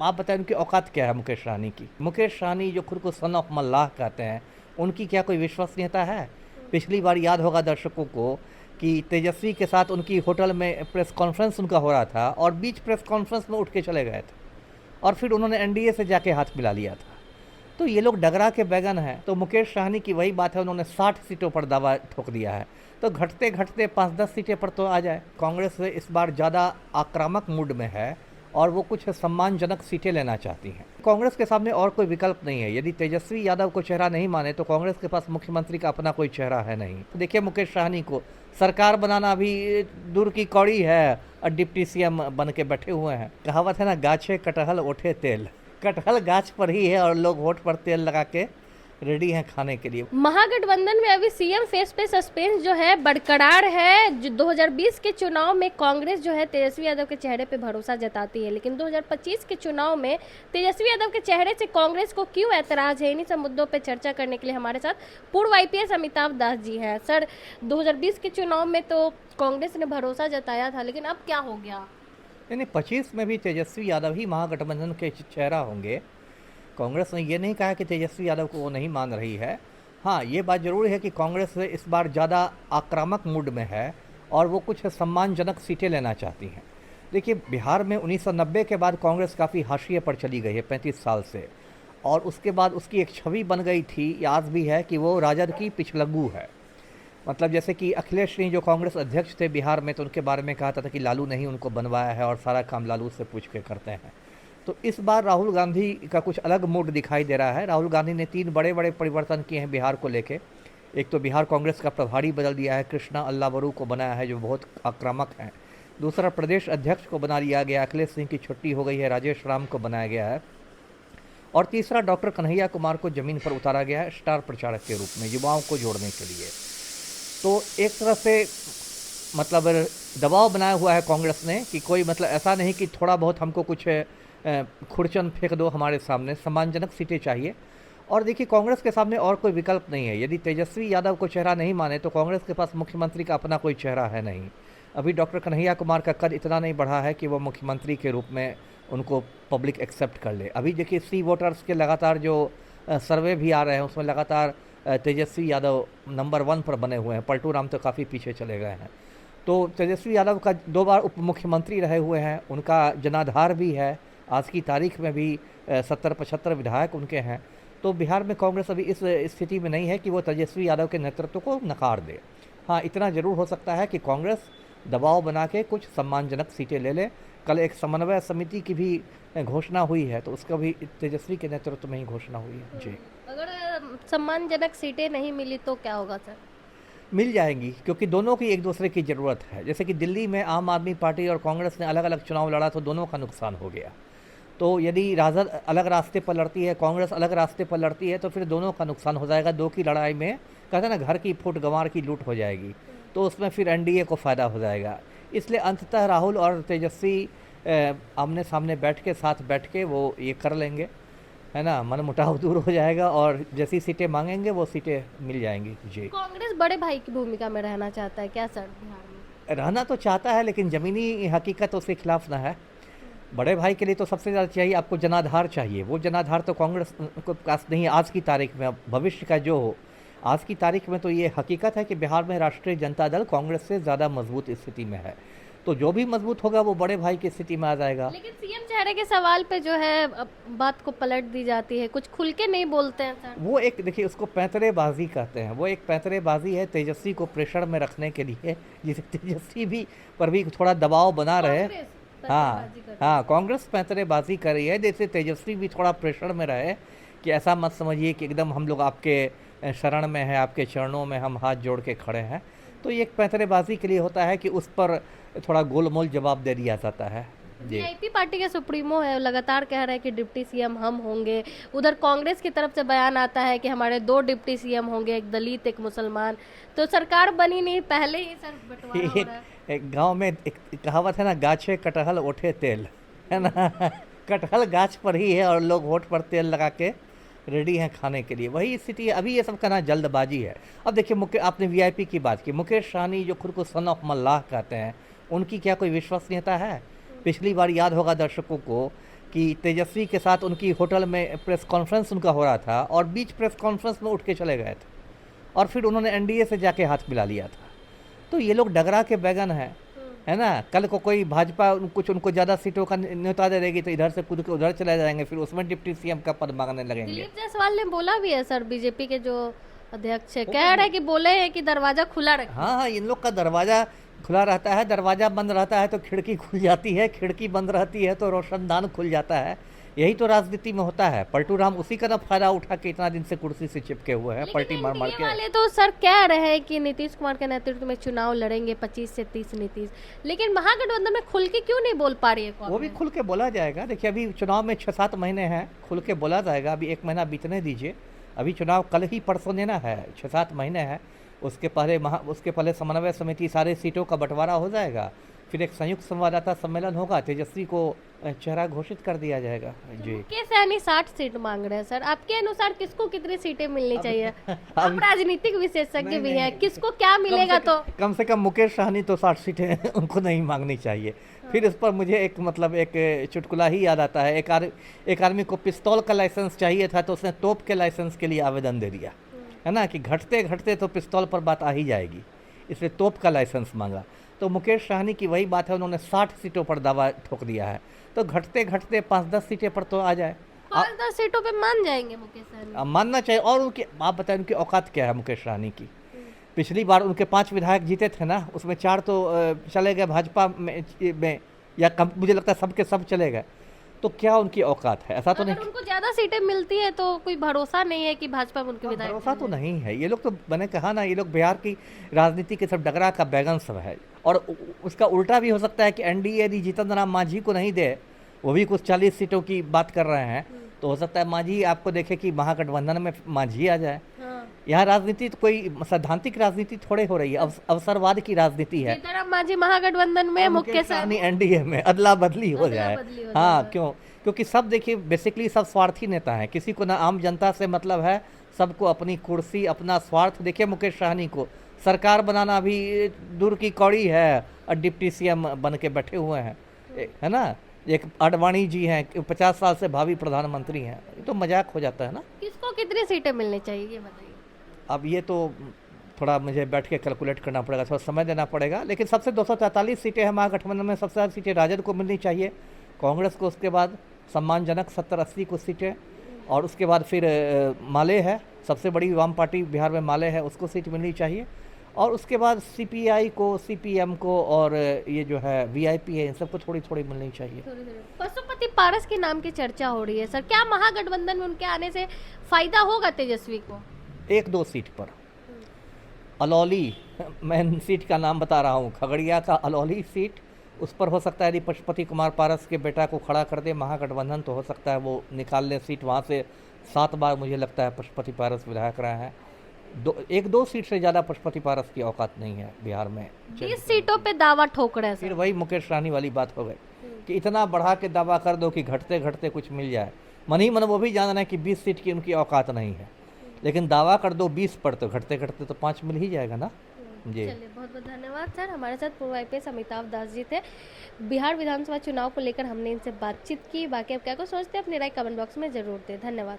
आप बताएं उनकी औकात क्या है मुकेश सहनी की। मुकेश सहनी जो खुद को सन ऑफ मल्लाह कहते हैं, उनकी क्या कोई विश्वसनीयता है? पिछली बार याद होगा दर्शकों को कि तेजस्वी के साथ उनकी होटल में प्रेस कॉन्फ्रेंस उनका हो रहा था और बीच प्रेस कॉन्फ्रेंस में उठ के चले गए थे और फिर उन्होंने एनडीए से जाके हाथ मिला लिया था। तो ये लोग डगरा के बैगन हैं। तो मुकेश सहनी की वही बात है, उन्होंने 60 सीटों पर दावा ठोक दिया है। तो घटते घटते 5-10 सीटें पर तो आ जाए। कांग्रेस इस बार ज़्यादा आक्रामक मूड में है और वो कुछ सम्मानजनक सीटें लेना चाहती हैं। कांग्रेस के सामने और कोई विकल्प नहीं है। यदि तेजस्वी यादव को चेहरा नहीं माने तो कांग्रेस के पास मुख्यमंत्री का अपना कोई चेहरा है नहीं। देखिए मुकेश सहनी को सरकार बनाना भी दूर की कौड़ी है और डिप्टी सीएम बन के बैठे हुए हैं। कहावत है ना, गाछे कटहल ओठे तेल। कटहल गाछ पर ही है और लोग होठ पर तेल लगा के रेडी हैं खाने के लिए। महागठबंधन में अभी सीएम फेस पे सस्पेंस जो है बरकरार है। जो 2020 के चुनाव में कांग्रेस जो है तेजस्वी यादव के चेहरे पे भरोसा जताती है, लेकिन 2025 के चुनाव में तेजस्वी यादव के चेहरे से कांग्रेस को क्यों ऐतराज है, इन्हीं सब मुद्दों पे चर्चा करने के लिए हमारे साथ पूर्व आईपीएस अमिताभ दास जी हैं। सर, 2020 के चुनाव में तो कांग्रेस ने भरोसा जताया था, लेकिन अब क्या हो गया? यानी 25 में भी तेजस्वी यादव ही महागठबंधन के चेहरा होंगे। कांग्रेस ने ये नहीं कहा कि तेजस्वी यादव को वो नहीं मान रही है। हाँ, ये बात जरूर है कि कांग्रेस इस बार ज़्यादा आक्रामक मूड में है और वो कुछ सम्मानजनक सीटें लेना चाहती हैं। देखिए, बिहार में 1990 के बाद कांग्रेस काफ़ी हाशिए पर चली गई है 35 साल से, और उसके बाद उसकी एक छवि बन गई थी, आज भी है, कि वो राजद की पिछलग्गू है। मतलब जैसे कि अखिलेश सिंह जो कांग्रेस अध्यक्ष थे बिहार में, तो उनके बारे में कहा था कि लालू ने ही उनको बनवाया है और सारा काम लालू से पूछ के करते हैं। तो इस बार राहुल गांधी का कुछ अलग मूड दिखाई दे रहा है। राहुल गांधी ने 3 बड़े बड़े परिवर्तन किए हैं बिहार को लेके। एक तो बिहार कांग्रेस का प्रभारी बदल दिया है, कृष्णा अल्लावरू को बनाया है जो बहुत आक्रामक हैं। दूसरा, प्रदेश अध्यक्ष को बना लिया गया, अखिलेश सिंह की छुट्टी हो गई है, राजेश राम को बनाया गया है। और तीसरा, डॉक्टर कन्हैया कुमार को ज़मीन पर उतारा गया है स्टार प्रचारक के रूप में, युवाओं को जोड़ने के लिए। तो एक तरह से मतलब दबाव बनाया हुआ है कांग्रेस ने कि कोई मतलब ऐसा नहीं कि थोड़ा बहुत हमको कुछ खुरचन फेंक दो हमारे सामने, सम्मानजनक सीटें चाहिए। और देखिए, कांग्रेस के सामने और कोई विकल्प नहीं है। यदि तेजस्वी यादव को चेहरा नहीं माने तो कांग्रेस के पास मुख्यमंत्री का अपना कोई चेहरा है नहीं। अभी डॉक्टर कन्हैया कुमार का कद इतना नहीं बढ़ा है कि वो मुख्यमंत्री के रूप में उनको पब्लिक एक्सेप्ट कर ले। अभी देखिए, सी वोटर्स के लगातार जो सर्वे भी आ रहे हैं उसमें लगातार तेजस्वी यादव नंबर 1 पर बने हुए हैं। पलटू राम तो काफ़ी पीछे चले गए हैं। तो तेजस्वी यादव का 2 बार उप मुख्यमंत्री रहे हुए हैं, उनका जनाधार भी है। आज की तारीख में भी 70-75 विधायक उनके हैं। तो बिहार में कांग्रेस अभी इस स्थिति में नहीं है कि वो तेजस्वी यादव के नेतृत्व को नकार दे। हाँ, इतना ज़रूर हो सकता है कि कांग्रेस दबाव बना के कुछ सम्मानजनक सीटें ले ले। कल एक समन्वय समिति की भी घोषणा हुई है, तो उसका भी तेजस्वी के नेतृत्व में ही घोषणा हुई है। जी, अगर सम्मानजनक सीटें नहीं मिली तो क्या होगा सर? मिल जाएंगी, क्योंकि दोनों की एक दूसरे की ज़रूरत है। जैसे कि दिल्ली में आम आदमी पार्टी और कांग्रेस ने अलग अलग चुनाव लड़ा तो दोनों का नुकसान हो गया। तो यदि राजद अलग रास्ते पर लड़ती है, कांग्रेस अलग रास्ते पर लड़ती है, तो फिर दोनों का नुकसान हो जाएगा। 2 की लड़ाई में कहते हैं ना, घर की फूट गंवार की लूट हो जाएगी। तो उसमें फिर एनडीए को फ़ायदा हो जाएगा। इसलिए अंततः राहुल और तेजस्वी आमने सामने साथ बैठ के वो ये कर लेंगे, है ना, मन मुटाव दूर हो जाएगा और जैसी सीटें मांगेंगे वो सीटें मिल जाएंगी। जी, कांग्रेस बड़े भाई की भूमिका में रहना चाहता है क्या सर बिहार में? रहना तो चाहता है, लेकिन ज़मीनी हकीकत उसके खिलाफ ना है। बड़े भाई के लिए तो सबसे ज़्यादा चाहिए आपको जनाधार चाहिए। वो जनाधार तो कांग्रेस को पास नहीं है आज की तारीख में। अब भविष्य का जो हो, आज की तारीख में तो ये हकीकत है कि बिहार में राष्ट्रीय जनता दल कांग्रेस से ज़्यादा मजबूत स्थिति में है। तो जो भी मजबूत होगा वो बड़े भाई की स्थिति में आ जाएगा। लेकिन सीएम चेहरे के सवाल पे जो है बात को पलट दी जाती है, कुछ खुल के नहीं बोलते हैं सर। वो एक, देखिए, उसको पैंतरेबाजी कहते हैं। वो एक पैंतरेबाजी है तेजस्वी को प्रेशर में रखने के लिए, जिसे तेजस्वी भी पर भी थोड़ा दबाव बना रहे। हाँ हाँ, कांग्रेस पैंतरेबाजी कर रही है, जैसे तेजस्वी भी थोड़ा प्रेशर में रहे कि ऐसा मत समझिए कि एकदम हम लोग आपके शरण में है, आपके चरणों में हम हाथ जोड़ के खड़े हैं। तो ये एक पैंतरेबाजी के लिए होता है कि उस पर थोड़ा गोलमोल जवाब दे दिया जाता है। वीआईपी पार्टी के सुप्रीमो है, लगातार कह रहे हैं कि डिप्टी सीएम हम होंगे। उधर कांग्रेस की तरफ से बयान आता है कि हमारे 2 डिप्टी सीएम होंगे, एक दलित एक मुसलमान। तो सरकार बनी नहीं, पहले ही सर बंटवारा हो रहा है। एक गांव में एक कहावत है ना, गाछे कटहल ओठे तेल, है ना। कटहल गाछ पर ही है और लोग होठ पर तेल लगा के रेडी हैं खाने के लिए। वही स्थिति है अभी। ये सब कहना जल्दबाजी है। अब देखिए, आपने वीआईपी की बात की, मुकेश सहनी जो खुद को सन ऑफ मल्लाह कहते हैं, उनकी क्या कोई विश्वसनीयता है? पिछली बार याद होगा दर्शकों को कि तेजस्वी के साथ उनकी होटल में प्रेस कॉन्फ्रेंस उनका हो रहा था और बीच प्रेस कॉन्फ्रेंस में उठ के चले गए थे और फिर उन्होंने एनडीए से जाके हाथ मिला लिया था। तो ये लोग डगरा के बैगन है ना। कल को कोई भाजपा कुछ उनको ज़्यादा सीटों का न्योता दे देगी तो इधर से कूद के उधर चले जाएंगे, फिर उसमें डिप्टी सीएम का पद मांगने लगेंगे। दिलीप जायसवाल ने बोला भी है सर, बीजेपी के जो अध्यक्ष है कह रहे हैं कि बोले हैं कि दरवाजा खुला रखें। हाँ, इन लोग का दरवाज़ा खुला रहता है, दरवाज़ा बंद रहता है तो खिड़की खुल जाती है, खिड़की बंद रहती है तो रोशनदान खुल जाता है। यही तो राजनीति में होता है। पलटू राम उसी का ना फायदा उठा के इतना दिन से कुर्सी से चिपके हुए हैं, पलटी मार मार के। वाले तो सर कह रहे हैं कि नीतीश कुमार के नेतृत्व में चुनाव लड़ेंगे 25 से 30 नीतीश, लेकिन महागठबंधन में खुल के क्यों नहीं बोल पा रही है? वो भी खुल के बोला जाएगा। देखिए अभी चुनाव में 6-7 महीने हैं, खुल के बोला जाएगा। अभी 1 महीना बीतने दीजिए, अभी चुनाव कल ही परसों देना है, 6-7 महीने हैं। उसके पहले समन्वय समिति सारे सीटों का बंटवारा हो जाएगा, फिर एक संयुक्त संवाददाता सम्मेलन होगा, तेजस्वी को चेहरा घोषित कर दिया जाएगा। जी मुकेश सहनी 60 सीट मांग रहे हैं सर, आपके अनुसार किसको कितनी सीटें मिलनी चाहिए? आप राजनीतिक विशेषज्ञ भी हैं, किसको क्या मिलेगा? तो कम से कम मुकेश सहनी तो 60 सीटें उनको नहीं मांगनी चाहिए। फिर इस पर मुझे एक चुटकुला ही याद आता है। एक आदमी को पिस्तौल का लाइसेंस चाहिए था तो उसने तोप के लाइसेंस के लिए आवेदन दे दिया, है ना, कि घटते घटते तो पिस्तौल पर बात आ ही जाएगी, इसलिए तोप का लाइसेंस मांगा। तो मुकेश सहनी की वही बात है, उन्होंने 60 सीटों पर दावा ठोक दिया है, तो घटते घटते 5-10 सीटें पर तो आ जाए। 5-10 सीटों पे मान जाएंगे मुकेश सहनी? अब मानना चाहिए। और उनकी आप बताएं उनकी औकात क्या है मुकेश सहनी की? पिछली बार उनके 5 विधायक जीते थे ना, उसमें 4 तो चले गए भाजपा में या मुझे लगता है सबके सब चले गए। तो क्या उनकी औकात है? ऐसा तो नहीं। उनको ज्यादा सीटें मिलती है तो कोई भरोसा नहीं है कि भाजपा में उनके विधायक। भरोसा तो नहीं है। ये लोग तो मैंने कहा ना, ये लोग बिहार की राजनीति के सब डगरा का बैगन सब है। और उसका उल्टा भी हो सकता है कि एनडीए यदि जीतन राम मांझी को नहीं दे, वो भी कुछ 40 सीटों की बात कर रहे हैं, तो हो सकता है मांझी आपको देखे कि महागठबंधन में मांझी आ जाए। यहाँ राजनीति तो कोई सैद्धांतिक राजनीति थोड़े हो रही है, अवसरवाद की राजनीति है। सीताराम मांझी महागठबंधन में, मुकेश सहनी एनडीए में, अदला बदली हो जाए। हाँ, क्योंकि सब देखिए बेसिकली सब स्वार्थी नेता हैं, किसी को ना आम जनता से मतलब है, सबको अपनी कुर्सी अपना स्वार्थ। देखिए मुकेश सहनी को सरकार बनाना भी दूर की कौड़ी है और डिप्टी सीएम बन के बैठे हुए हैं, है ना। एक आडवाणी जी हैं, 50 साल से भावी प्रधानमंत्री हैं, ये तो मजाक हो जाता है ना। किसको कितनी सीटें मिलनी चाहिए ये बताइए? अब ये तो थोड़ा मुझे बैठ के कैलकुलेट करना पड़ेगा, थोड़ा समय देना पड़ेगा। लेकिन सबसे 243 सीटें हैं महागठबंधन में, सबसे ज़्यादा सीटें राजद को मिलनी चाहिए, कांग्रेस को उसके बाद सम्मानजनक 70-80 कुछ सीटें, और उसके बाद फिर माले है, सबसे बड़ी वाम पार्टी बिहार में माले है, उसको सीट मिलनी चाहिए। और उसके बाद सीपीआई को, सीपीएम को, और ये जो है वीआईपी है, इन सबको थोड़ी थोड़ी मिलनी चाहिए। पशुपति पारस के नाम की चर्चा हो रही है सर, क्या महागठबंधन में उनके आने से फायदा होगा तेजस्वी को? 1-2 सीट पर। अलौली, मैं सीट का नाम बता रहा हूँ, खगड़िया का अलौली सीट, उस पर हो सकता है यदि पशुपति कुमार पारस के बेटा को खड़ा कर दे महागठबंधन, तो हो सकता है वो निकाल ले सीट वहाँ से। 7 बार मुझे लगता है पशुपति पारस विधायक रहे हैं। 1-2 सीट से ज़्यादा पशुपति पारस की औकात नहीं है बिहार में। 20 सीटों पे दावा ठोक रहे हैं। फिर वही मुकेश सहनी वाली बात हो गई कि इतना बढ़ा के दावा कर दो कि घटते घटते कुछ मिल जाए। मन ही मन वो भी जान रहे हैं कि 20 सीट की उनकी औकात नहीं है, लेकिन दावा कर दो 20 पर, तो घटते घटते तो 5 मिल ही जाएगा ना। जी चलिए, बहुत बहुत धन्यवाद सर। हमारे साथ पूर्व आईपीएस अमिताभ दास जी थे। बिहार विधानसभा चुनाव को लेकर हमने इनसे बातचीत की। बाकी आप क्या को सोचते हैं अपनी राय कमेंट बॉक्स में जरूर दें। धन्यवाद।